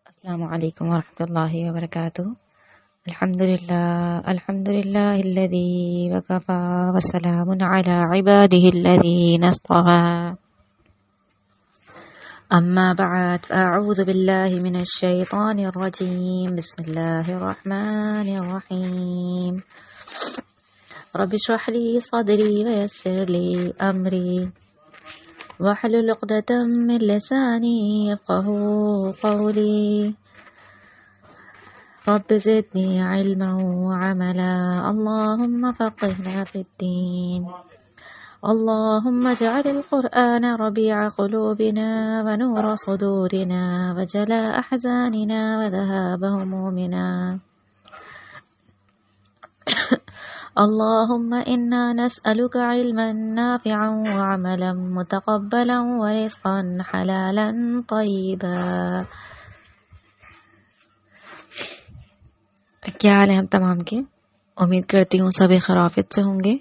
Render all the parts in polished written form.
السلام علیکم ورحمۃ اللہ وبرکاتہ۔ الحمد للہ الذی وکفی وسلام علی عبادہ الذین اصطفی، اما بعد فاعوذ باللہ من الشیطان الرجیم، بسم اللہ الرحمن الرحیم۔ رب اشرح لی صدری ویسر لی امری واحلل عقدۃ من لسانی یفقهوا قولی، رب زدنی علما وعملا، اللهم فقهنا في الدين، اللهم اجعل القرآن ربيع قلوبنا ونور صدورنا وجلاء أحزاننا وذهاب همومنا، اللهم إنا نسألك علما نافعا وعملا متقبلا ورزقا حلالا طيبا۔ کیا حال ہے ہم تمام کے؟ امید کرتی ہوں سب خرافت سے ہوں گے۔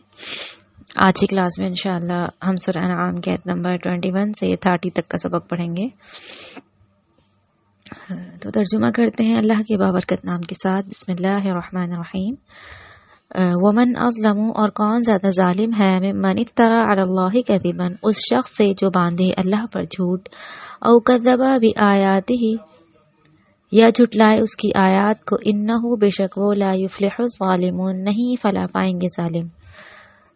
آج کی کلاس میں انشاءاللہ ہم سورہ انعام کے آیت نمبر 21 سے 30 تک کا سبق پڑھیں گے۔ تو ترجمہ کرتے ہیں اللہ کے بابرکت نام کے ساتھ، بسم اللہ الرحمن الرحیم۔ ومن اظلم، اور کون زیادہ ظالم ہے، ممن افترى علی اللہ کذبا، اس شخص سے جو باندھے اللہ پر جھوٹ، او کذب بآیاتہ، یا جھٹلائے اس کی آیات کو، انہ بے شک وہ، لا یفلح الظالمون، نہیں فلاح پائیں گے ظالم۔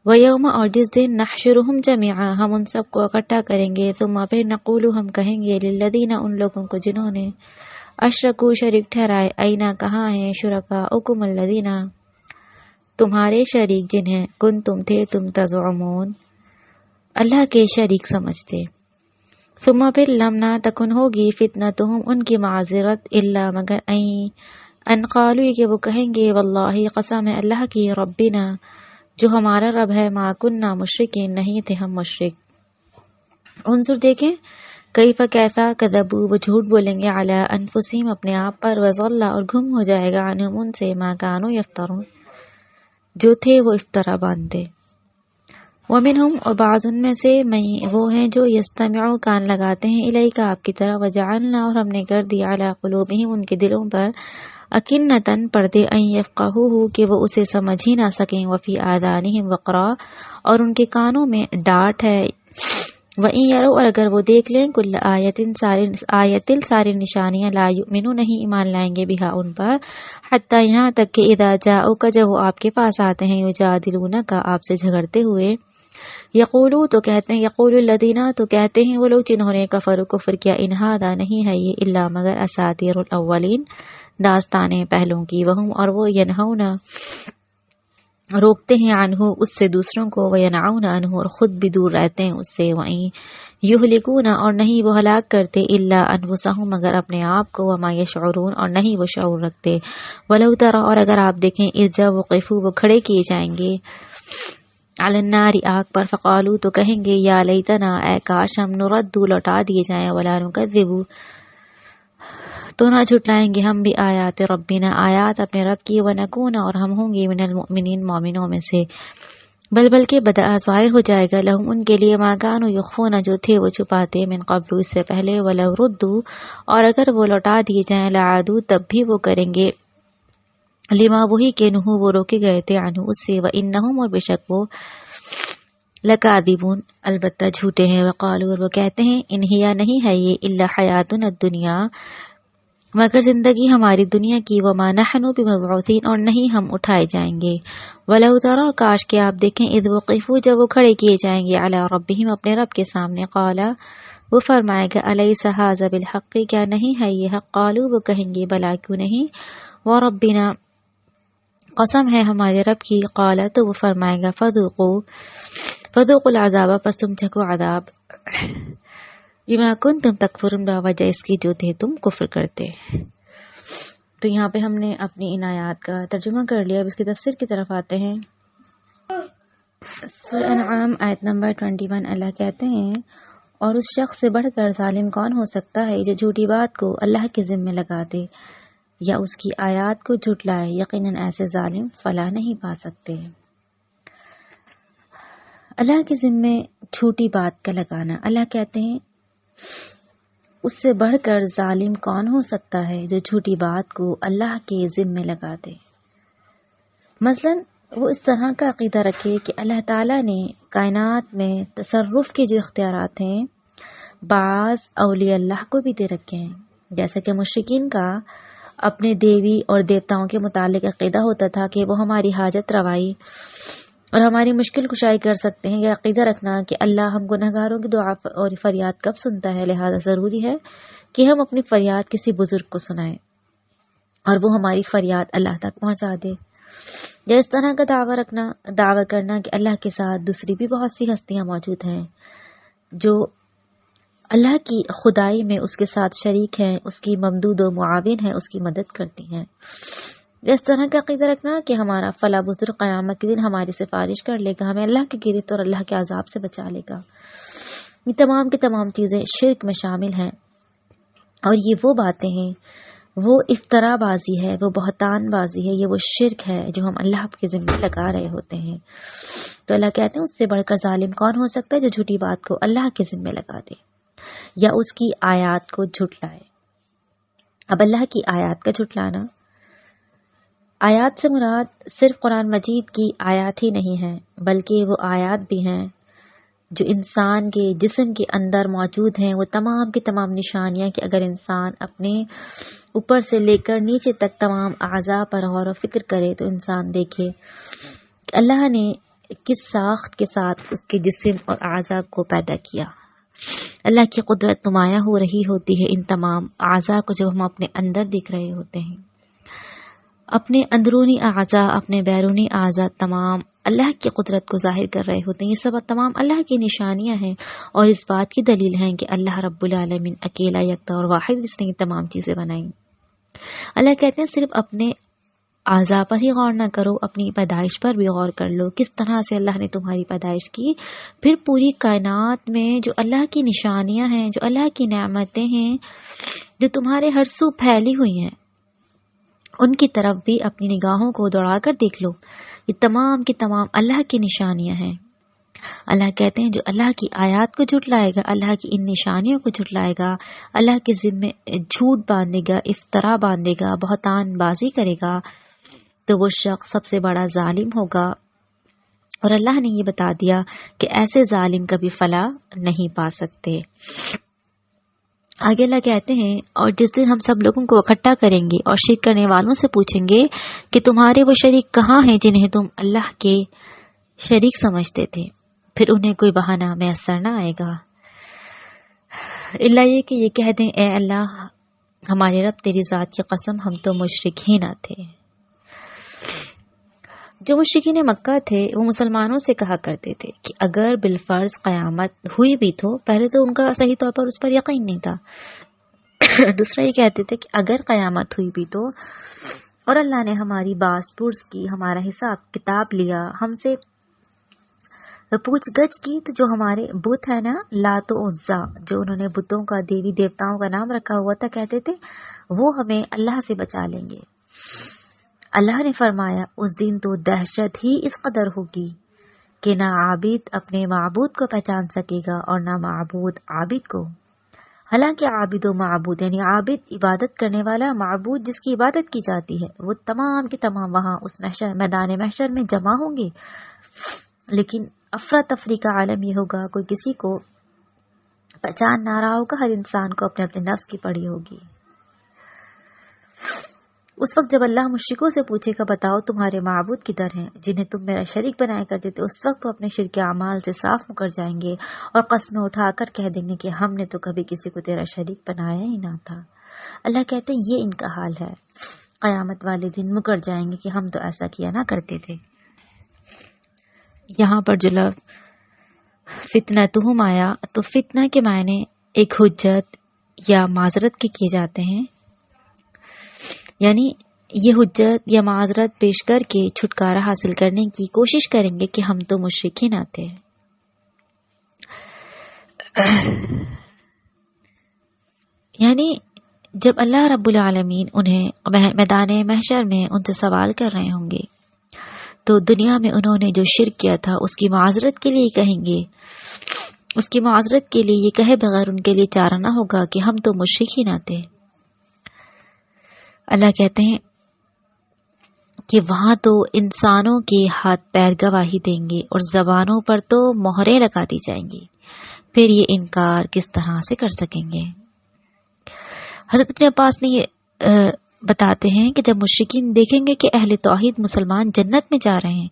ویوم، اور جس دن، نحشرہم جميعا، ہم ان سب کو اکٹھا کریں گے، ثم پھر نقول، ہم کہیں گے، للذین، ان لوگوں کو جنہوں نے، اشرکوا، شریک ٹھہرائے، اینا، کہاں ہیں، شرکاؤکم الذین، تمہارے شریک جنہیں، کنتم تھے تم، تزعمون، اللہ کے شریک سمجھتے۔ ثم پھر لم، نہ تکن ہوگی، فتنتہم، ان کی معذرت، الا مگر، ان قالوا، کہ وہ کہیں گے، واللہ، قسم ہے اللہ کی، ربنا، جو ہمارا رب ہے، ما کننا مشرکین، نہیں تھے ہم مشرک۔ انظر، دیکھیں، کیف، کیسا، کذبوا، وہ جھوٹ بولیں گے، علی انفسہم، اپنے آپ پر، وضل، اور گم ہو جائے گا، عنہم، ان سے، ما کانوا یفترون، جو تھے وہ افطرا باندھتے۔ ومنہم، اور بعض ان میں سے، وہ ہیں جو یستمعوا، کان لگاتے ہیں، الیک، آپ کی طرف، وجعلنا، اور ہم نے کر دیا، علی قلوبہم، ان کے دلوں پر، اکنتاً، پردے، ان یفقہوہ، کہ وہ اسے سمجھ ہی نہ سکیں، وفی آذانہم وقرا، اور ان کے کانوں میں ڈاٹ ہے، وَإِن يَرَوْا، اور اگر وہ دیکھ لیں، کل آیت، ساری نشانیاں، لا یؤمنوا، نہیں ایمان لائیں گے، بہا، ان پر، حتی، یہاں تک کہ، اذا جاؤک، جب وہ آپ کے پاس آتے ہیں، یجادلونک، آپ سے جھگڑتے ہوئے، یقولو، تو کہتے ہیں، یقول الذین، تو کہتے ہیں وہ لوگ جنہوں نے کفر کفر کیا، ان ھذا، نہیں ہے یہ، الا مگر، اساطیر الاولین، داستانیں پہلوں کی، وہم، اور وہ، ینہون، روکتے ہیں، عنہ، اس سے دوسروں کو، وینعون عنہ، اور خود بھی دور رہتے ہیں اس سے، وَإِن یہلکون، اور نہیں وہ ہلاک کرتے، الا انفسہم، مگر اپنے آپ کو، وما یشعرون، اور نہیں وہ شعور رکھتے۔ ولو تری، اور اگر آپ دیکھیں، اذ جب وقفوا، وہ کھڑے کیے جائیں گے، علی النار، آگ پر، فقالو، تو کہیں گے، یا لیتنا، اے کاش ہم، نردو، لوٹا دیے جائیں، ولا نکذب، تو نہ جھٹلائیں گے ہم، بھی آیات ربنا، آیات اپنے رب کی، ونکون، اور ہم ہوں گے، من المؤمنین، مومنوں میں سے، بلکہ بدأ، ظاہر ہو جائے گا، لہم، ان کے لیے، ما کانوا یخفون، جو تھے وہ چھپاتے، من قبل، اس سے پہلے، ولو ردوا، اور اگر وہ لوٹا دیے جائیں، لعادوا، تب بھی وہ کریں گے، لما، وہی کہ، نہوا، وہ روکے گئے تھے، عنہ، اس سے، وانہم، اور بے شک وہ، لکاذبون، البتہ جھوٹے ہیں، وقالوا، اور وہ کہتے ہیں، ان ہی، نہیں ہے یہ، الا حیاتنا الدنیا، مگر زندگی ہماری دنیا کی، وما نحن بمبعوثین، اور نہیں ہم اٹھائے جائیں گے۔ ولو تری، اور کاش کہ آپ دیکھیں، اذ وقفوا، جب وہ کھڑے کیے جائیں گے، علی ربہم، اپنے رب کے سامنے، قالا، وہ فرمائے گا، الیس ھذا بالحق، کیا نہیں ہے یہ حق، قالوا، وہ کہیں گے، بلا، کیوں نہیں، وربنا، قسم ہے ہمارے رب کی، قالا، تو وہ فرمائے گا، فذوقوا العذاب، پس تم چکھو عذاب، بما کنتم تکفرون، بوجہ اس کی جو تھے تم کفر کرتے۔ تو یہاں پہ ہم نے اپنی ان آیات کا ترجمہ کر لیا، اب اس کی تفسیر کی طرف آتے ہیں۔ سورہ انعام آیت نمبر 21، اللہ کہتے ہیں، اور اس شخص سے بڑھ کر ظالم کون ہو سکتا ہے جو جھوٹی بات کو اللہ کے ذمے لگا دے یا اس کی آیات کو جھٹلائے، یقیناً ایسے ظالم فلاح نہیں پا سکتے۔ اللہ کے ذمے جھوٹی بات کا لگانا، اللہ کہتے ہیں اس سے بڑھ کر ظالم کون ہو سکتا ہے جو جھوٹی بات کو اللہ کے ذمے لگا دے؟ مثلاً وہ اس طرح کا عقیدہ رکھے کہ اللہ تعالیٰ نے کائنات میں تصرف کے جو اختیارات ہیں بعض اولیاء اللہ کو بھی دے رکھے ہیں، جیسا کہ مشرکین کا اپنے دیوی اور دیوتاؤں کے متعلق عقیدہ ہوتا تھا کہ وہ ہماری حاجت روائی اور ہماری مشکل کشائی کر سکتے ہیں، یا عقیدہ رکھنا کہ اللہ ہم گنہگاروں کی دعا اور فریاد کب سنتا ہے، لہذا ضروری ہے کہ ہم اپنی فریاد کسی بزرگ کو سنائیں اور وہ ہماری فریاد اللہ تک پہنچا دے، یا اس طرح کا دعویٰ کرنا کہ اللہ کے ساتھ دوسری بھی بہت سی ہستیاں موجود ہیں جو اللہ کی خدائی میں اس کے ساتھ شریک ہیں، اس کی ممدود و معاون ہیں، اس کی مدد کرتی ہیں، اس طرح کا عقیدہ رکھنا کہ ہمارا فلاں بزرگ قیامت کے دن ہماری سفارش کر لے گا، ہمیں اللہ کی گرفت اور اللہ کے عذاب سے بچا لے گا۔ یہ تمام کی تمام چیزیں شرک میں شامل ہیں، اور یہ وہ باتیں ہیں، وہ افترا بازی ہے، وہ بہتان بازی ہے، یہ وہ شرک ہے جو ہم اللہ کے ذمہ لگا رہے ہوتے ہیں۔ تو اللہ کہتے ہیں اس سے بڑھ کر ظالم کون ہو سکتا ہے جو جھوٹی بات کو اللہ کے ذمہ لگا دے یا اس کی آیات کو جھٹلائے۔ اب اللہ کی آیات کا جھٹلانا، آیات سے مراد صرف قرآن مجید کی آیات ہی نہیں ہیں، بلکہ وہ آیات بھی ہیں جو انسان کے جسم کے اندر موجود ہیں، وہ تمام کی تمام نشانیاں کہ اگر انسان اپنے اوپر سے لے کر نیچے تک تمام اعضاء پر غور و فکر کرے تو انسان دیکھے کہ اللہ نے کس ساخت کے ساتھ اس کے جسم اور اعضاء کو پیدا کیا۔ اللہ کی قدرت نمایاں ہو رہی ہوتی ہے ان تمام اعضاء کو جب ہم اپنے اندر دیکھ رہے ہوتے ہیں۔ اپنے اندرونی اعضاء، اپنے بیرونی اعضاء تمام اللہ کی قدرت کو ظاہر کر رہے ہوتے ہیں۔ یہ سب تمام اللہ کی نشانیاں ہیں اور اس بات کی دلیل ہیں کہ اللہ رب العالمین اکیلا یکتا اور واحد اس نے یہ تمام چیزیں بنائیں۔ اللہ کہتے ہیں صرف اپنے اعضاء پر ہی غور نہ کرو، اپنی پیدائش پر بھی غور کر لو، کس طرح سے اللہ نے تمہاری پیدائش کی، پھر پوری کائنات میں جو اللہ کی نشانیاں ہیں، جو اللہ کی نعمتیں ہیں، جو تمہارے ہر سو پھیلی ہوئی ہیں، ان کی طرف بھی اپنی نگاہوں کو دوڑا کر دیکھ لو۔ یہ تمام کی تمام اللہ کی نشانیاں ہیں۔ اللہ کہتے ہیں جو اللہ کی آیات کو جھٹلائے گا، اللہ کی ان نشانیوں کو جھٹلائے گا، اللہ کے ذمے جھوٹ باندھے گا، افترا باندھے گا، بہتان بازی کرے گا، تو وہ شخص سب سے بڑا ظالم ہوگا۔ اور اللہ نے یہ بتا دیا کہ ایسے ظالم کبھی فلاح نہیں پا سکتے۔ آگے اللہ کہتے ہیں اور جس دن ہم سب لوگوں کو اکٹھا کریں گے اور شرک کرنے والوں سے پوچھیں گے کہ تمہارے وہ شریک کہاں ہیں جنہیں تم اللہ کے شریک سمجھتے تھے، پھر انہیں کوئی بہانہ میسر نہ آئے گا الا یہ کہ یہ کہہ دیں اے اللہ ہمارے رب تیری ذات کی قسم ہم تو مشرک ہی نہ تھے۔ جو مشرکین مکہ تھے وہ مسلمانوں سے کہا کرتے تھے کہ اگر بالفرض قیامت ہوئی بھی تو پہلے تو ان کا صحیح طور پر اس پر یقین نہیں تھا، دوسرا یہ کہتے تھے کہ اگر قیامت ہوئی بھی تو اور اللہ نے ہماری باز پرس کی، ہمارا حساب کتاب لیا، ہم سے پوچھ گچھ کی، تو جو ہمارے بت ہے نا لات و عزا، جو انہوں نے بتوں کا دیوی دیوتاؤں کا نام رکھا ہوا تھا، کہتے تھے وہ ہمیں اللہ سے بچا لیں گے۔ اللہ نے فرمایا اس دن تو دہشت ہی اس قدر ہوگی کہ نہ عابد اپنے معبود کو پہچان سکے گا اور نہ معبود عابد کو۔ حالانکہ عابد و معبود یعنی عابد عبادت کرنے والا، معبود جس کی عبادت کی جاتی ہے، وہ تمام کے تمام وہاں اس میدان محشر میں جمع ہوں گے، لیکن افراتفری کا عالم یہ ہوگا، کوئی کسی کو پہچان نہ رہا ہوگا، ہر انسان کو اپنے اپنے نفس کی پڑی ہوگی۔ اس وقت جب اللہ مشرکوں سے پوچھے گا بتاؤ تمہارے معبود کدھر ہیں جنہیں تم میرا شریک بنایا کرتے تھے، اس وقت وہ اپنے شرک اعمال سے صاف مکر جائیں گے اور قسمیں اٹھا کر کہہ دیں گے کہ ہم نے تو کبھی کسی کو تیرا شریک بنایا ہی نہ تھا۔ اللہ کہتے ہیں یہ ان کا حال ہے، قیامت والے دن مکر جائیں گے کہ ہم تو ایسا کیا نہ کرتے تھے۔ یہاں پر جو لفظ فتنتہم آیا تو فتنہ کے معنی ایک حجت یا معذرت کے کیے جاتے ہیں، یعنی یہ حجت یا معذرت پیش کر کے چھٹکارا حاصل کرنے کی کوشش کریں گے کہ ہم تو مشرک ہی نہ تھے۔ یعنی جب اللہ رب العالمین انہیں میدان محشر میں ان سے سوال کر رہے ہوں گے تو دنیا میں انہوں نے جو شرک کیا تھا اس کی معذرت کے لیے کہیں گے، اس کی معذرت کے لیے یہ کہے بغیر ان کے لیے چارہ نہ ہوگا کہ ہم تو مشرک ہی نہ تھے۔ اللہ کہتے ہیں کہ وہاں تو انسانوں کے ہاتھ پیر گواہی دیں گے اور زبانوں پر تو مہریں لگا دی جائیں گی، پھر یہ انکار کس طرح سے کر سکیں گے۔ حضرت ابن عباس نے یہ بتاتے ہیں کہ جب مشرکین دیکھیں گے کہ اہل توحید مسلمان جنت میں جا رہے ہیں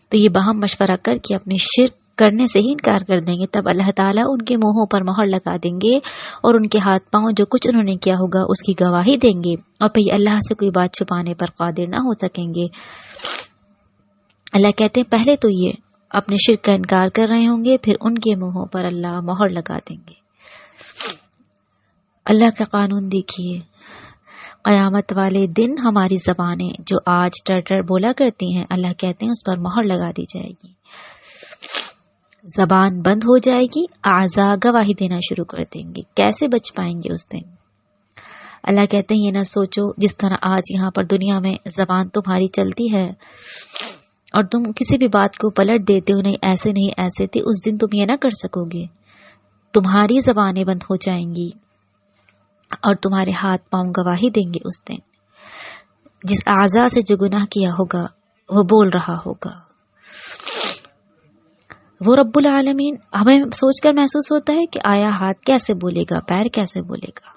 تو یہ باہم مشورہ کر کے اپنے شرک کرنے سے ہی انکار کر دیں گے، تب اللہ تعالیٰ ان کے منہوں پر مہر لگا دیں گے اور ان کے ہاتھ پاؤں جو کچھ انہوں نے کیا ہوگا اس کی گواہی دیں گے، اور پھر یہ اللہ سے کوئی بات چھپانے پر قادر نہ ہو سکیں گے۔ اللہ کہتے ہیں پہلے تو یہ اپنے شرک کا انکار کر رہے ہوں گے، پھر ان کے منہوں پر اللہ مہر لگا دیں گے۔ اللہ کا قانون دیکھیے، قیامت والے دن ہماری زبانیں جو آج ٹر ٹر بولا کرتی ہیں، اللہ کہتے ہیں اس پر مہر لگا دی جائے گی، زبان بند ہو جائے گی، اعضاء گواہی دینا شروع کر دیں گے۔ کیسے بچ پائیں گے اس دن؟ اللہ کہتے ہیں یہ نہ سوچو جس طرح آج یہاں پر دنیا میں زبان تمہاری چلتی ہے اور تم کسی بھی بات کو پلٹ دیتے ہو، نہیں ایسے نہیں ایسے تھے، اس دن تم یہ نہ کر سکو گے، تمہاری زبانیں بند ہو جائیں گی اور تمہارے ہاتھ پاؤں گواہی دیں گے اس دن۔ جس اعضاء سے جو گناہ کیا ہوگا وہ بول رہا ہوگا۔ وہ رب العالمین، ہمیں سوچ کر محسوس ہوتا ہے کہ آیا ہاتھ کیسے بولے گا، پیر کیسے بولے گا،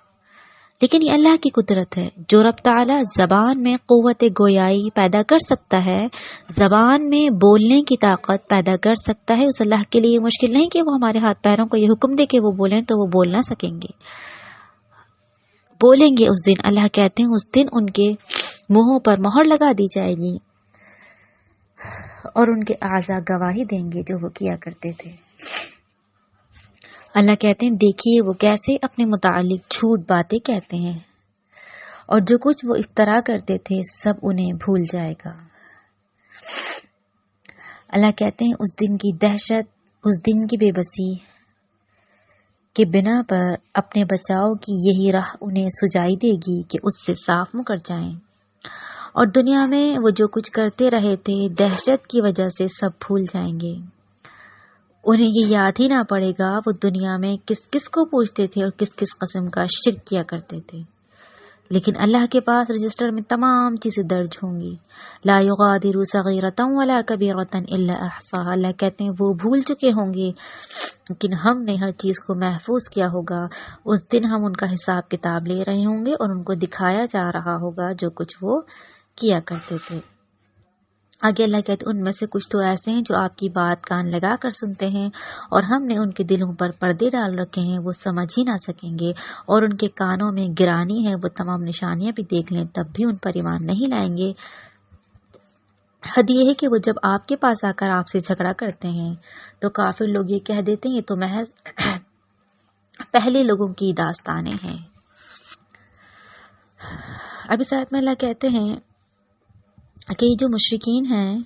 لیکن یہ اللہ کی قدرت ہے۔ جو رب تعالیٰ زبان میں قوت گویائی پیدا کر سکتا ہے، زبان میں بولنے کی طاقت پیدا کر سکتا ہے، اس اللہ کے لیے مشکل نہیں کہ وہ ہمارے ہاتھ پیروں کو یہ حکم دے کہ وہ بولیں تو وہ بول نہ سکیں گے، بولیں گے اس دن۔ اللہ کہتے ہیں اس دن ان کے منہوں پر مہر لگا دی جائے گی اور ان کے اعضاء گواہی دیں گے جو وہ کیا کرتے تھے۔ اللہ کہتے ہیں دیکھیے وہ کیسے اپنے متعلق جھوٹ باتیں کہتے ہیں، اور جو کچھ وہ افترا کرتے تھے سب انہیں بھول جائے گا۔ اللہ کہتے ہیں اس دن کی دہشت، اس دن کی بے بسی کے بنا پر اپنے بچاؤ کی یہی راہ انہیں سجائی دے گی کہ اس سے صاف مکر جائیں، اور دنیا میں وہ جو کچھ کرتے رہے تھے دہشت کی وجہ سے سب بھول جائیں گے۔ انہیں یہ یاد ہی نہ پڑے گا وہ دنیا میں کس کس کو پوچھتے تھے اور کس کس قسم کا شرک کیا کرتے تھے، لیکن اللہ کے پاس رجسٹر میں تمام چیزیں درج ہوں گی۔ لا یغادر صغیرۃ ولا کبیرۃ الا احصاها، اللہ کہتے ہیں وہ بھول چکے ہوں گے لیکن ہم نے ہر چیز کو محفوظ کیا ہوگا۔ اس دن ہم ان کا حساب کتاب لے رہے ہوں گے اور ان کو دکھایا جا رہا ہوگا جو کچھ وہ کیا کرتے تھے۔ آگے اللہ کہتے ہیں ان میں سے کچھ تو ایسے ہیں جو آپ کی بات کان لگا کر سنتے ہیں اور ہم نے ان کے دلوں پر پردے ڈال رکھے ہیں، وہ سمجھ ہی نہ سکیں گے، اور ان کے کانوں میں گرانی ہے، وہ تمام نشانیاں بھی دیکھ لیں تب بھی ان پر ایمان نہیں لائیں گے۔ حد یہ ہے کہ وہ جب آپ کے پاس آ کر آپ سے جھگڑا کرتے ہیں تو کافر لوگ یہ کہہ دیتے ہیں یہ تو محض پہلے لوگوں کی داستانیں ہیں۔ ابھی ساتھ میں اللہ کہتے ہیں کہ یہ جو مشرکین ہیں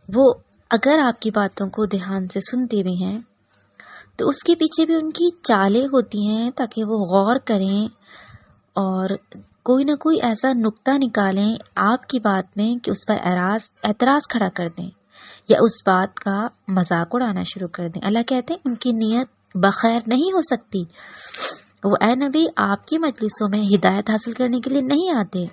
وہ اگر آپ کی باتوں کو دھیان سے سنتے بھی ہیں تو اس کے پیچھے بھی ان کی چالیں ہوتی ہیں تاکہ وہ غور کریں اور کوئی نہ کوئی ایسا نقطہ نکالیں آپ کی بات میں کہ اس پر اعتراض کھڑا کر دیں یا اس بات کا مذاق اڑانا شروع کر دیں۔ اللہ کہتے ہیں ان کی نیت بخیر نہیں ہو سکتی، وہ اے نبی آپ کی مجلسوں میں ہدایت حاصل کرنے کے لیے نہیں آتے،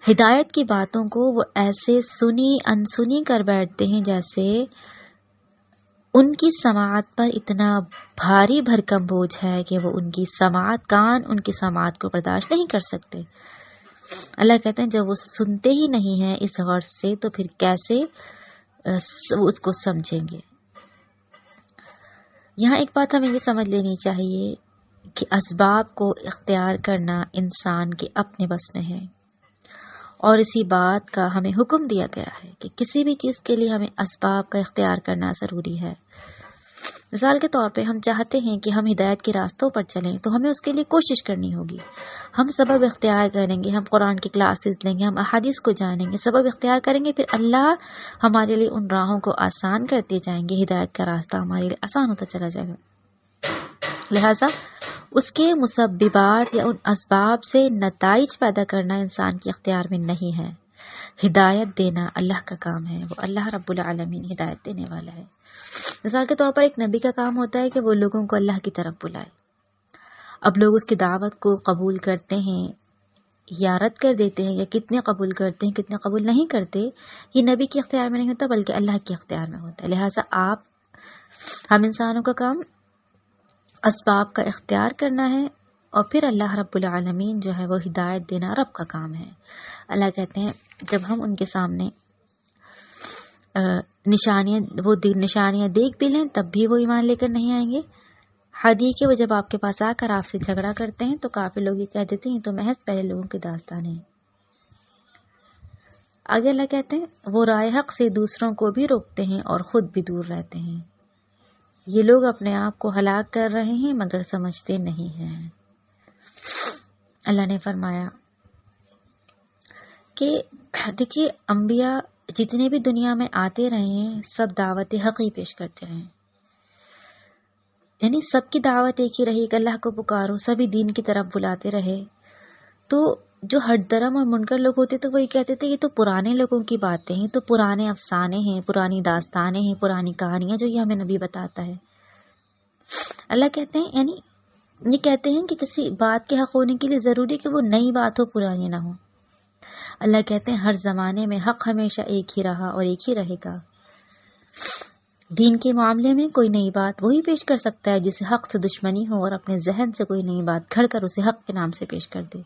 ہدایت کی باتوں کو وہ ایسے سنی انسنی کر بیٹھتے ہیں جیسے ان کی سماعت پر اتنا بھاری بھرکم بوجھ ہے کہ وہ ان کی سماعت کو برداشت نہیں کر سکتے۔ اللہ کہتے ہیں جب وہ سنتے ہی نہیں ہیں اس غرض سے تو پھر کیسے اس کو سمجھیں گے۔ یہاں ایک بات ہمیں یہ سمجھ لینی چاہیے کہ اسباب کو اختیار کرنا انسان کے اپنے بس میں ہے، اور اسی بات کا ہمیں حکم دیا گیا ہے کہ کسی بھی چیز کے لیے ہمیں اسباب کا اختیار کرنا ضروری ہے۔ مثال کے طور پہ ہم چاہتے ہیں کہ ہم ہدایت کے راستوں پر چلیں تو ہمیں اس کے لیے کوشش کرنی ہوگی، ہم سبب اختیار کریں گے، ہم قرآن کی کلاسز لیں گے، ہم احادیث کو جانیں گے، سبب اختیار کریں گے، پھر اللہ ہمارے لیے ان راہوں کو آسان کرتے جائیں گے، ہدایت کا راستہ ہمارے لیے آسان ہوتا چلا جائے گا۔ لہٰذا اس کے مسببات یا ان اسباب سے نتائج پیدا کرنا انسان کے اختیار میں نہیں ہے۔ ہدایت دینا اللہ کا کام ہے، وہ اللہ رب العالمین ہدایت دینے والا ہے۔ مثال کے طور پر ایک نبی کا کام ہوتا ہے کہ وہ لوگوں کو اللہ کی طرف بلائے۔ اب لوگ اس کی دعوت کو قبول کرتے ہیں یا رد کر دیتے ہیں، یا کتنے قبول کرتے ہیں کتنے قبول نہیں کرتے، یہ نبی کے اختیار میں نہیں ہوتا بلکہ اللہ کے اختیار میں ہوتا ہے۔ لہٰذا ہم انسانوں کا کام اسباب کا اختیار کرنا ہے، اور پھر اللہ رب العالمین جو ہے وہ ہدایت دینا رب کا کام ہے۔ اللہ کہتے ہیں جب ہم ان کے سامنے نشانیاں دیکھ بھی لیں تب بھی وہ ایمان لے کر نہیں آئیں گے۔ حدیث کہ وہ جب آپ کے پاس آ کر آپ سے جھگڑا کرتے ہیں تو کافر لوگ یہ کہہ دیتے ہیں تو محض پہلے لوگوں کی داستان ہے۔ آگے اللہ کہتے ہیں وہ رائے حق سے دوسروں کو بھی روکتے ہیں اور خود بھی دور رہتے ہیں، یہ لوگ اپنے آپ کو ہلاک کر رہے ہیں مگر سمجھتے نہیں ہیں۔ اللہ نے فرمایا کہ دیکھیے انبیاء جتنے بھی دنیا میں آتے رہے ہیں سب دعوت حق ہی پیش کرتے رہے، یعنی سب کی دعوت ایک ہی رہی کہ اللہ کو پکارو، سبھی دین کی طرف بلاتے رہے۔ تو جو ہٹ درم اور منکر لوگ ہوتے تو وہی کہتے تھے یہ تو پرانے لوگوں کی باتیں ہیں، تو پرانے افسانے ہیں، پرانی داستانیں ہیں، پرانی کہانیاں جو یہ ہمیں نبی بتاتا ہے۔ اللہ کہتے ہیں یعنی یہ کہتے ہیں کہ کسی بات کے حق ہونے کے لیے ضروری کہ وہ نئی بات ہو، پرانی نہ ہو۔ اللہ کہتے ہیں ہر زمانے میں حق ہمیشہ ایک ہی رہا اور ایک ہی رہے گا۔ دین کے معاملے میں کوئی نئی بات وہی پیش کر سکتا ہے جسے حق سے دشمنی ہو اور اپنے ذہن سے کوئی نئی بات گھڑ کر اسے حق کے نام سے پیش کر دے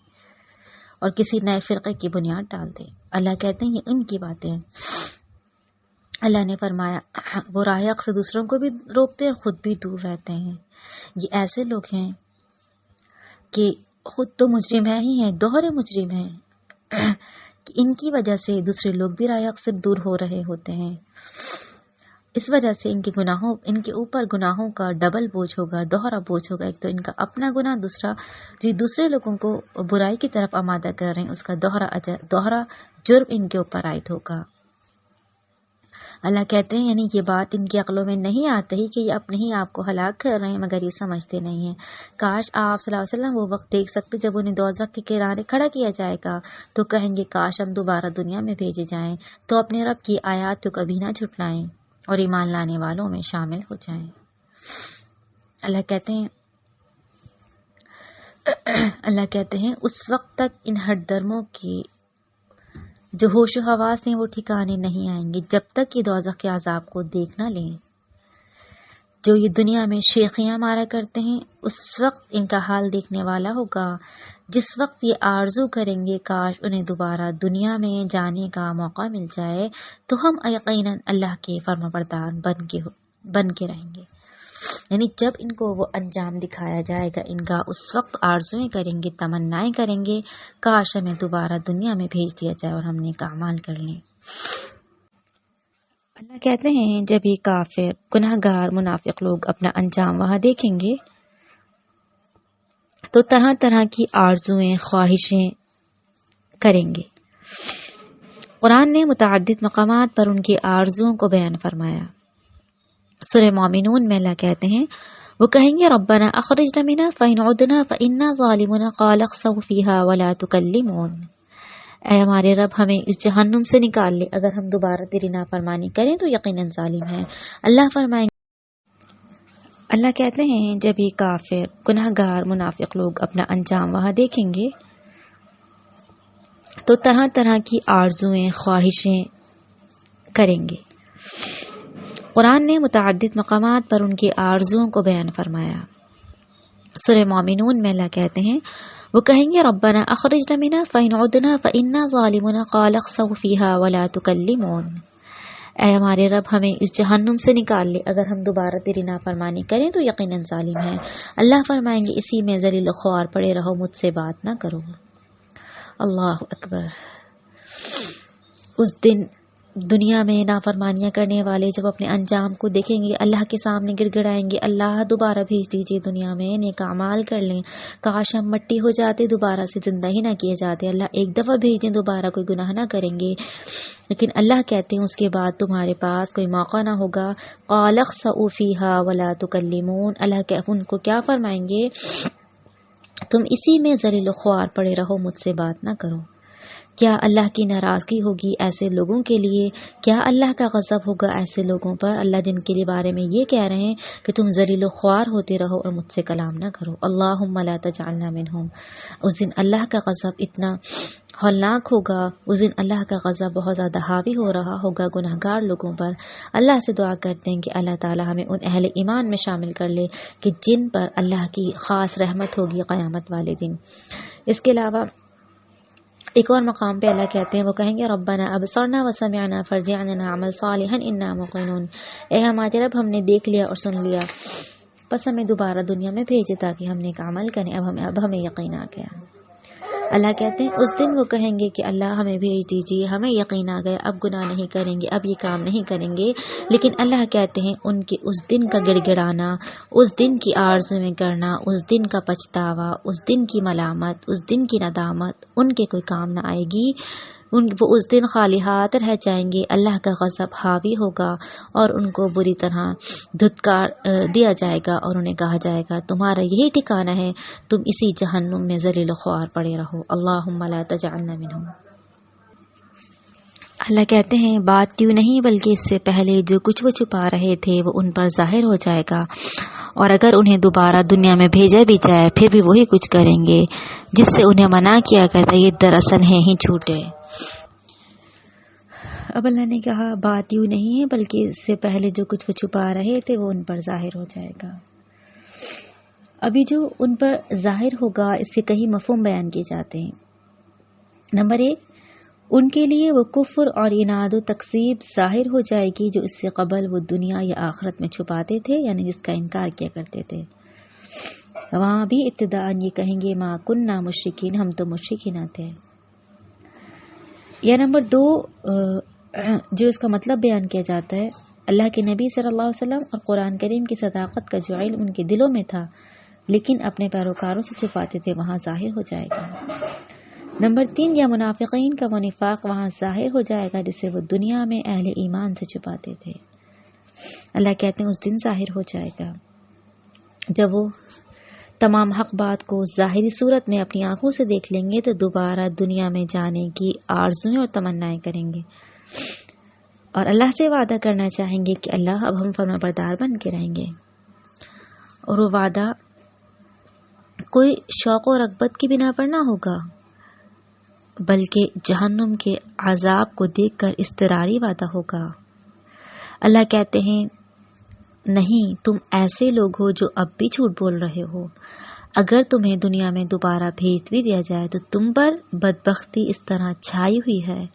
اور کسی نئے فرقے کی بنیاد ڈال دے۔ اللہ کہتے ہیں یہ ان کی باتیں ہیں۔ اللہ نے فرمایا وہ راہ حق سے دوسروں کو بھی روکتے ہیں، خود بھی دور رہتے ہیں۔ یہ ایسے لوگ ہیں کہ خود تو مجرم ہی ہیں، دوہرے مجرم ہیں، کہ ان کی وجہ سے دوسرے لوگ بھی راہ حق سے دور ہو رہے ہوتے ہیں۔ اس وجہ سے ان کے اوپر گناہوں کا ڈبل بوجھ ہوگا، دوہرا بوجھ ہوگا۔ ایک تو ان کا اپنا گناہ، دوسرا جو دوسرے لوگوں کو برائی کی طرف آمادہ کر رہے ہیں اس کا دوہرا جرم ان کے اوپر عائد ہوگا۔ اللہ کہتے ہیں یعنی یہ بات ان کی عقلوں میں نہیں آتی کہ یہ اپنے ہی آپ کو ہلاک کر رہے ہیں مگر یہ سمجھتے نہیں ہیں۔ کاش آپ صلی اللہ علیہ وسلم وہ وقت دیکھ سکتے جب انہیں دوزخ کے کنارے کھڑا کیا جائے گا تو کہیں گے کاش ہم دوبارہ دنیا میں بھیجے جائیں تو اپنے رب کی آیات کو کبھی نہ جھٹلائیں اور ایمان لانے والوں میں شامل ہو جائیں۔ اللہ کہتے ہیں اس وقت تک ان ہٹ درموں کی جو ہوش و حواس ہیں وہ ٹھکانے نہیں آئیں گے جب تک یہ دوزخ کے عذاب کو دیکھ نہ لیں۔ جو یہ دنیا میں شیخیاں مارا کرتے ہیں اس وقت ان کا حال دیکھنے والا ہوگا، جس وقت یہ آرزو کریں گے کاش انہیں دوبارہ دنیا میں جانے کا موقع مل جائے تو ہم یقیناً اللہ کے فرمانبردار بن کے رہیں گے۔ یعنی جب ان کو وہ انجام دکھایا جائے گا ان کا اس وقت آرزویں کریں گے، تمنائیں کریں گے کاش ہمیں دوبارہ دنیا میں بھیج دیا جائے اور ہم نیک اعمال کر لیں۔ اللہ کہتے ہیں جب یہ کافر گناہگار منافق لوگ اپنا انجام وہاں دیکھیں گے تو طرح طرح کی آرزویں خواہشیں کریں گے۔ قرآن نے متعدد مقامات پر ان کی آرزوؤں کو بیان فرمایا۔ سورہ مومنون میں اللہ کہتے ہیں وہ کہیں گے ربنا اخرجنا منها فإن عدنا فإنا ظالمون قال اخسئوا فيها ولا تكلمون، اے ہمارے رب ہمیں اس جہنم سے نکال لے، اگر ہم دوبارہ تیری نافرمانی کریں تو یقیناً ظالم ہیں۔ اللہ کہتے ہیں جب یہ کافر گناہگار منافق لوگ اپنا انجام وہاں دیکھیں گے تو طرح طرح کی آرزویں خواہشیں کریں گے۔ قرآن نے متعدد مقامات پر ان کی آرزوؤں کو بیان فرمایا۔ سورہ مومنون میں اللہ کہتے ہیں وہ کہیں گے ربنا اخرجنا منها فإن عدنا فإنا ظالمون قال اخسئوا فيها ولا تكلمون، اے ہمارے رب ہمیں اس جہنم سے نکال لے، اگر ہم دوبارہ تیری نافرمانی کریں تو یقیناً ظالم ہیں۔ اللہ فرمائیں گے اسی میں ذلیل و خوار پڑے رہو، مجھ سے بات نہ کرو۔ اللہ اکبر۔ اس دن دنیا میں نافرمانیاں کرنے والے جب اپنے انجام کو دیکھیں گے اللہ کے سامنے گڑ گڑائیں گے اللہ دوبارہ بھیج دیجیے دنیا میں، نیک اعمال کر لیں، کاش ہم مٹی ہو جاتے دوبارہ سے زندہ ہی نہ کیے جاتے، اللہ ایک دفعہ بھیج دیں دوبارہ کوئی گناہ نہ کریں گے۔ لیکن اللہ کہتے ہیں اس کے بعد تمہارے پاس کوئی موقع نہ ہوگا۔ قال اخسئوا فیہا ولا تکلمون، اللہ ان کو کیا فرمائیں گے تم اسی میں ذلیل و خوار پڑے رہو، مجھ سے بات نہ کرو۔ کیا اللہ کی ناراضگی ہوگی ایسے لوگوں کے لیے؟ کیا اللہ کا غضب ہوگا ایسے لوگوں پر؟ اللہ جن کے لیے بارے میں یہ کہہ رہے ہیں کہ تم ذلیل و خوار ہوتے رہو اور مجھ سے کلام نہ کرو۔ اللہم لا تجعلنا منہم۔ اس دن اللہ کا غضب اتنا ہولناک ہوگا، اس دن اللہ کا غضب بہت زیادہ حاوی ہو رہا ہوگا گناہگار لوگوں پر۔ اللہ سے دعا کرتے ہیں کہ اللہ تعالی ہمیں ان اہل ایمان میں شامل کر لے کہ جن پر اللہ کی خاص رحمت ہوگی قیامت والے دن۔ اس کے علاوہ ایک اور مقام پہ اللہ کہتے ہیں، وہ کہیں گے ربنا ابصرنا وسمعنا فرجعنا نعمل صالحا انا موقنون۔ اے ہمارے رب، ہم نے دیکھ لیا اور سن لیا، بس ہمیں دوبارہ دنیا میں بھیجے تاکہ ہم نیک عمل کریں، اب ہمیں یقین آ گیا۔ اللہ کہتے ہیں اس دن وہ کہیں گے کہ اللہ ہمیں بھیج دیجیے، ہمیں یقین آ گیا، اب گناہ نہیں کریں گے، اب یہ کام نہیں کریں گے۔ لیکن اللہ کہتے ہیں ان کے اس دن کا گڑ گڑانا، اس دن کی آرزو میں کرنا، اس دن کا پچھتاوا، اس دن کی ملامت، اس دن کی ندامت ان کے کوئی کام نہ آئے گی۔ وہ اس دن خالی ہاتھ رہ جائیں گے، اللہ کا غضب حاوی ہوگا اور ان کو بری طرح دھتکار دیا جائے گا اور انہیں کہا جائے گا تمہارا یہی ٹھکانہ ہے، تم اسی جہنم میں ذلیل و خوار پڑے رہو۔ اللہم لا تجعلنا منہم۔ اللہ کہتے ہیں بات کیوں نہیں بلکہ اس سے پہلے جو کچھ وہ چھپا رہے تھے وہ ان پر ظاہر ہو جائے گا، اور اگر انہیں دوبارہ دنیا میں بھیجا بھی جائے پھر بھی وہی کچھ کریں گے جس سے انہیں منع کیا گیا تھا، یہ دراصل ہیں ہی جھوٹے۔ اب اللہ نے کہا بات یوں نہیں ہے بلکہ اس سے پہلے جو کچھ وہ چھپا رہے تھے وہ ان پر ظاہر ہو جائے گا۔ ابھی جو ان پر ظاہر ہوگا اس کے کئی مفہوم بیان کیے جاتے ہیں۔ نمبر 1، ان کے لیے وہ کفر اور اناد و تکذیب ظاہر ہو جائے گی جو اس سے قبل وہ دنیا یا آخرت میں چھپاتے تھے، یعنی جس کا انکار کیا کرتے تھے۔ وہاں بھی ابتداءً یہ کہیں گے ما کننا مشرکین، ہم تو مشرک ہی نہ تھے۔ یا نمبر 2، جو اس کا مطلب بیان کیا جاتا ہے، اللہ کے نبی صلی اللہ علیہ وسلم اور قرآن کریم کی صداقت کا جو علم ان کے دلوں میں تھا لیکن اپنے پیروکاروں سے چھپاتے تھے، وہاں ظاہر ہو جائے گا۔ نمبر 3، یا منافقین کا وہ نفاق وہاں ظاہر ہو جائے گا جسے وہ دنیا میں اہل ایمان سے چھپاتے تھے۔ اللہ کہتے ہیں اس دن ظاہر ہو جائے گا جب وہ تمام حق بات کو ظاہری صورت میں اپنی آنکھوں سے دیکھ لیں گے تو دوبارہ دنیا میں جانے کی آرزویں اور تمنائیں کریں گے اور اللہ سے وعدہ کرنا چاہیں گے کہ اللہ اب ہم فرما بردار بن کے رہیں گے، اور وہ وعدہ کوئی شوق و رغبت کی بنا پر نہ ہوگا بلکہ جہنم کے عذاب کو دیکھ کر اضطراری وعدہ ہوگا۔ اللہ کہتے ہیں نہیں، تم ایسے لوگ ہو جو اب بھی جھوٹ بول رہے ہو، اگر تمہیں دنیا میں دوبارہ بھیج بھی دیا جائے تو تم پر بدبختی اس طرح چھائی ہوئی ہے،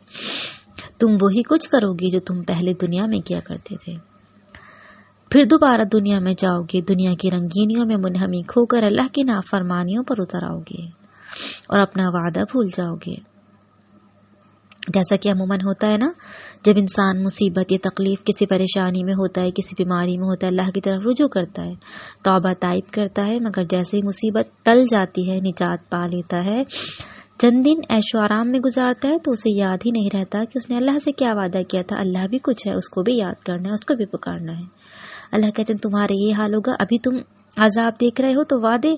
تم وہی کچھ کرو گی جو تم پہلے دنیا میں کیا کرتے تھے، پھر دوبارہ دنیا میں جاؤ گے، دنیا کی رنگینیوں میں منہمک ہو کر اللہ کی نافرمانیوں پر اتر آؤ گے اور اپنا وعدہ بھول جاؤ گے۔ جیسا کہ عموماً ہوتا ہے نا، جب انسان مصیبت یا تکلیف کسی پریشانی میں ہوتا ہے، کسی بیماری میں ہوتا ہے، اللہ کی طرف رجوع کرتا ہے، توبہ طائب کرتا ہے، مگر جیسے ہی مصیبت ٹل جاتی ہے، نجات پا لیتا ہے، چند دن عیش و آرام میں گزارتا ہے تو اسے یاد ہی نہیں رہتا کہ اس نے اللہ سے کیا وعدہ کیا تھا۔ اللہ بھی کچھ ہے، اس کو بھی یاد کرنا ہے، اس کو بھی پکارنا ہے۔ اللہ کہتے ہیں تمہارے یہ حال ہوگا، ابھی تم عذاب دیکھ رہے ہو تو وعدے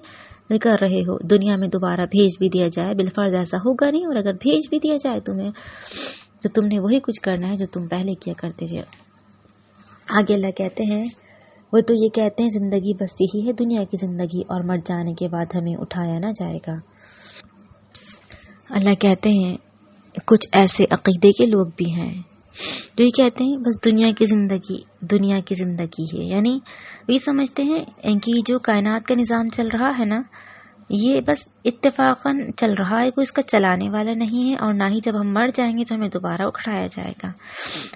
کر رہے ہو، دنیا میں دوبارہ بھیج بھی دیا جائے بالفرض ایسا ہوگا نہیں، اور اگر بھیج بھی دیا جائے تمہیں تو تم نے وہی کچھ کرنا ہے جو تم پہلے کیا کرتے تھے۔ آگے اللہ کہتے ہیں وہ تو یہ کہتے ہیں زندگی بس یہی ہے دنیا کی زندگی اور مر جانے کے بعد ہمیں اٹھایا نہ جائے گا۔ اللہ کہتے ہیں کچھ ایسے عقیدے کے لوگ بھی ہیں جو یہ کہتے ہیں بس دنیا کی زندگی ہے، یعنی وہ یہ سمجھتے ہیں کہ جو کائنات کا نظام چل رہا ہے نا، یہ بس اتفاقاً چل رہا ہے، کوئی اس کا چلانے والا نہیں ہے، اور نہ ہی جب ہم مر جائیں گے تو ہمیں دوبارہ اٹھایا جائے گا،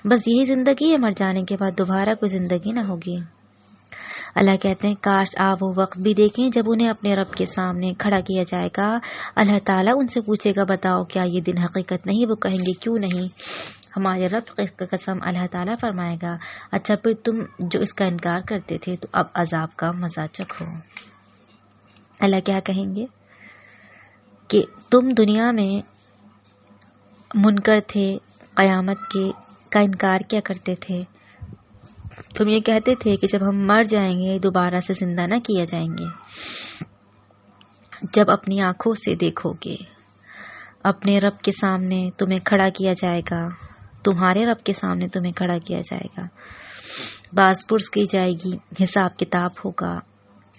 بس یہی زندگی ہے، مر جانے کے بعد دوبارہ کوئی زندگی نہ ہوگی۔ اللہ کہتے ہیں کاش آپ وہ وقت بھی دیکھیں جب انہیں اپنے رب کے سامنے کھڑا کیا جائے گا، اللہ تعالیٰ ان سے پوچھے گا بتاؤ کیا یہ دن حقیقت نہیں؟ وہ کہیں گے کیوں نہیں، ہمارے رب کی قسم۔ اللہ تعالیٰ فرمائے گا اچھا پھر تم جو اس کا انکار کرتے تھے تو اب عذاب کا مزہ چکھو۔ اللہ کیا کہیں گے کہ تم دنیا میں منکر تھے، قیامت کا انکار کیا کرتے تھے، تم یہ کہتے تھے کہ جب ہم مر جائیں گے دوبارہ سے زندہ نہ کیا جائیں گے، جب اپنی آنکھوں سے دیکھو گے اپنے رب کے سامنے تمہیں کھڑا کیا جائے گا، تمہارے رب کے سامنے تمہیں کھڑا کیا جائے گا، باز پرس کی جائے گی، حساب کتاب ہوگا۔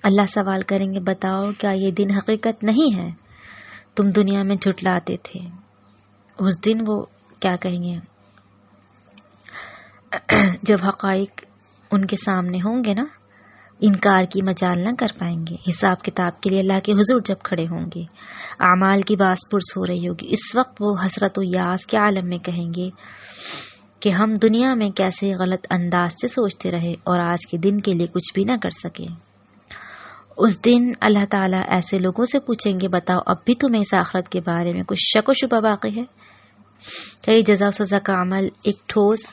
اللہ سوال کریں گے بتاؤ کیا یہ دن حقیقت نہیں ہے؟ تم دنیا میں جھٹلاتے تھے۔ اس دن وہ کیا کہیں گے؟ جب حقائق ان کے سامنے ہوں گے نا، انکار کی مجال نہ کر پائیں گے۔ حساب کتاب کے لیے اللہ کے حضور جب کھڑے ہوں گے، اعمال کی باس پرس ہو رہی ہوگی، اس وقت وہ حسرت و یاس کے عالم میں کہیں گے کہ ہم دنیا میں کیسے غلط انداز سے سوچتے رہے اور آج کے دن کے لیے کچھ بھی نہ کر سکے۔ اس دن اللہ تعالیٰ ایسے لوگوں سے پوچھیں گے بتاؤ اب بھی تمہیں اس آخرت کے بارے میں کچھ شک و شبہ باقی ہے؟ کئی جزا و سزا کا عمل ایک ٹھوس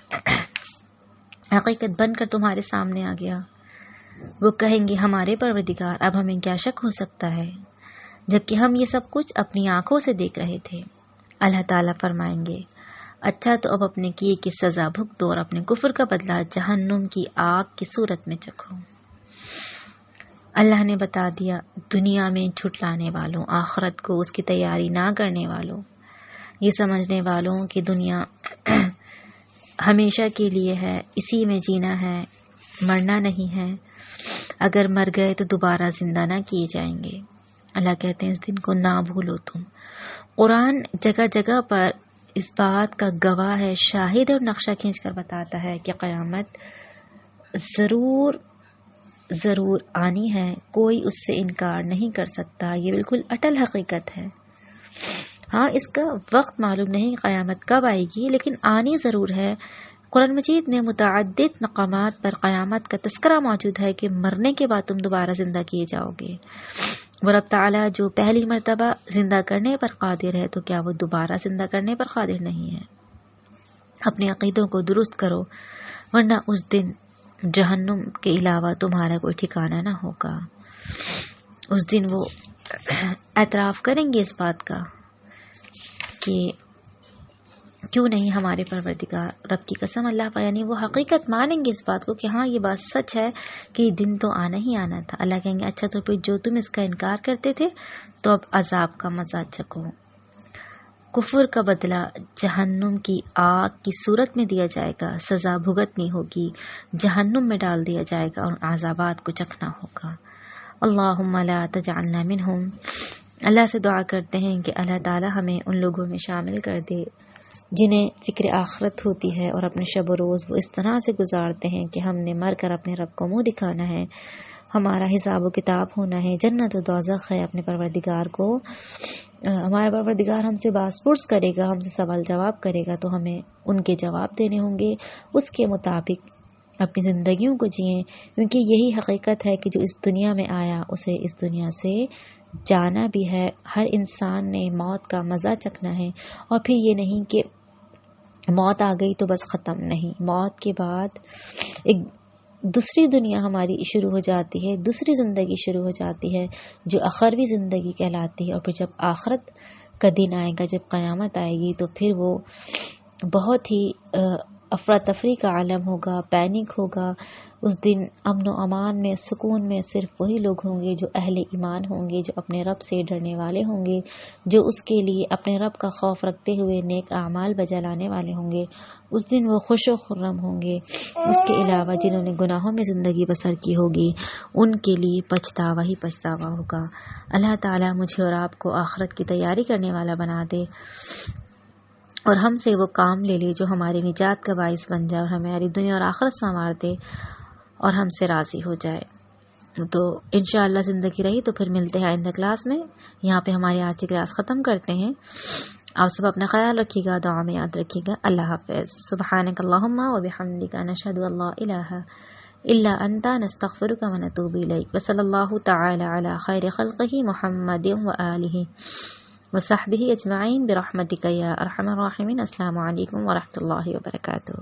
حقیقت بن کر تمہارے سامنے آ گیا۔ وہ کہیں گے ہمارے پروردگار اب ہمیں کیا شک ہو سکتا ہے جبکہ ہم یہ سب کچھ اپنی آنکھوں سے دیکھ رہے تھے۔ اللہ تعالیٰ فرمائیں گے اچھا تو اب اپنے کیے کی سزا بھگ دو اور اپنے کفر کا بدلہ جہنم کی آگ کی صورت میں چکھو۔ اللہ نے بتا دیا دنیا میں جھٹلانے والوں، آخرت کو اس کی تیاری نہ کرنے والوں، یہ سمجھنے والوں کہ دنیا ہمیشہ کے لیے ہے، اسی میں جینا ہے، مرنا نہیں ہے، اگر مر گئے تو دوبارہ زندہ نہ کیے جائیں گے۔ اللہ کہتے ہیں اس دن کو نہ بھولو تم۔ قرآن جگہ جگہ پر اس بات کا گواہ ہے، شاہد اور نقشہ کھینچ کر بتاتا ہے کہ قیامت ضرور ضرور آنی ہے، کوئی اس سے انکار نہیں کر سکتا، یہ بالکل اٹل حقیقت ہے۔ ہاں اس کا وقت معلوم نہیں قیامت کب آئے گی، لیکن آنی ضرور ہے۔ قرآن مجید میں متعدد مقامات پر قیامت کا تذکرہ موجود ہے کہ مرنے کے بعد تم دوبارہ زندہ کیے جاؤ گے۔ وہ رب تعالیٰ جو پہلی مرتبہ زندہ کرنے پر قادر ہے تو کیا وہ دوبارہ زندہ کرنے پر قادر نہیں ہے؟ اپنے عقیدوں کو درست کرو ورنہ اس دن جہنم کے علاوہ تمہارا کوئی ٹھکانہ نہ ہوگا۔ اس دن وہ اعتراف کریں گے اس بات کا کہ کیوں نہیں ہمارے پروردگار، رب کی قسم اللہ پر، یعنی وہ حقیقت مانیں گے اس بات کو کہ ہاں یہ بات سچ ہے کہ یہ دن تو آنا ہی آنا تھا۔ اللہ کہیں گے اچھا تو پھر جو تم اس کا انکار کرتے تھے تو اب عذاب کا مزہ چکھو۔ کفر کا بدلہ جہنم کی آگ کی صورت میں دیا جائے گا، سزا بھگتنی ہوگی، جہنم میں ڈال دیا جائے گا اور عذابات کو چکھنا ہوگا۔ اللہم لا تجعلنا منہم۔ اللہ سے دعا کرتے ہیں کہ اللہ تعالی ہمیں ان لوگوں میں شامل کر دے جنہیں فکر آخرت ہوتی ہے اور اپنے شب و روز وہ اس طرح سے گزارتے ہیں کہ ہم نے مر کر اپنے رب کو منہ دکھانا ہے، ہمارا حساب و کتاب ہونا ہے، جنت و دوزخ ہے، اپنے پروردگار کو ہمارا پروردگار ہم سے باس پرس کرے گا، ہم سے سوال جواب کرے گا تو ہمیں ان کے جواب دینے ہوں گے، اس کے مطابق اپنی زندگیوں کو جئیں، کیونکہ یہی حقیقت ہے کہ جو اس دنیا میں آیا اسے اس دنیا سے جانا بھی ہے۔ ہر انسان نے موت کا مزہ چکھنا ہے، اور پھر یہ نہیں کہ موت آ گئی تو بس ختم، نہیں، موت کے بعد ایک دوسری دنیا ہماری شروع ہو جاتی ہے، دوسری زندگی شروع ہو جاتی ہے جو اخروی زندگی کہلاتی ہے، اور پھر جب آخرت کا دن آئے گا، جب قیامت آئے گی تو پھر وہ بہت ہی افراتفری کا عالم ہوگا، پینک ہوگا۔ اس دن امن و امان میں، سکون میں صرف وہی لوگ ہوں گے جو اہل ایمان ہوں گے، جو اپنے رب سے ڈرنے والے ہوں گے، جو اس کے لیے اپنے رب کا خوف رکھتے ہوئے نیک اعمال بجا لانے والے ہوں گے۔ اس دن وہ خوش و خرم ہوں گے۔ اس کے علاوہ جنہوں نے گناہوں میں زندگی بسر کی ہوگی ان کے لیے پچھتاوا ہی پچھتاوا ہوگا۔ اللہ تعالیٰ مجھے اور آپ کو آخرت کی تیاری کرنے والا بنا دے اور ہم سے وہ کام لے لے جو ہماری نجات کا باعث بن جائے اور ہماری دنیا اور آخرت سنوار دے اور ہم سے راضی ہو جائے۔ تو انشاءاللہ زندگی رہی تو پھر ملتے ہیں آئندہ کلاس میں۔ یہاں پہ ہماری آج کی کلاس ختم کرتے ہیں۔ آپ سب اپنا خیال رکھیے گا، دعا میں یاد رکھیے گا۔ اللہ حافظ۔ سبحانک اللہم و بحمدک، نشہد ان لا الہ الا انت، نستغفرک و نتوب الیک۔ وصلی اللہ تعالی علی خیر خلقہ محمد و آلہ وصحبہ اجمعین برحمتک یا ارحم الراحمین۔ السلام علیکم ورحمۃ اللہ وبرکاتہ۔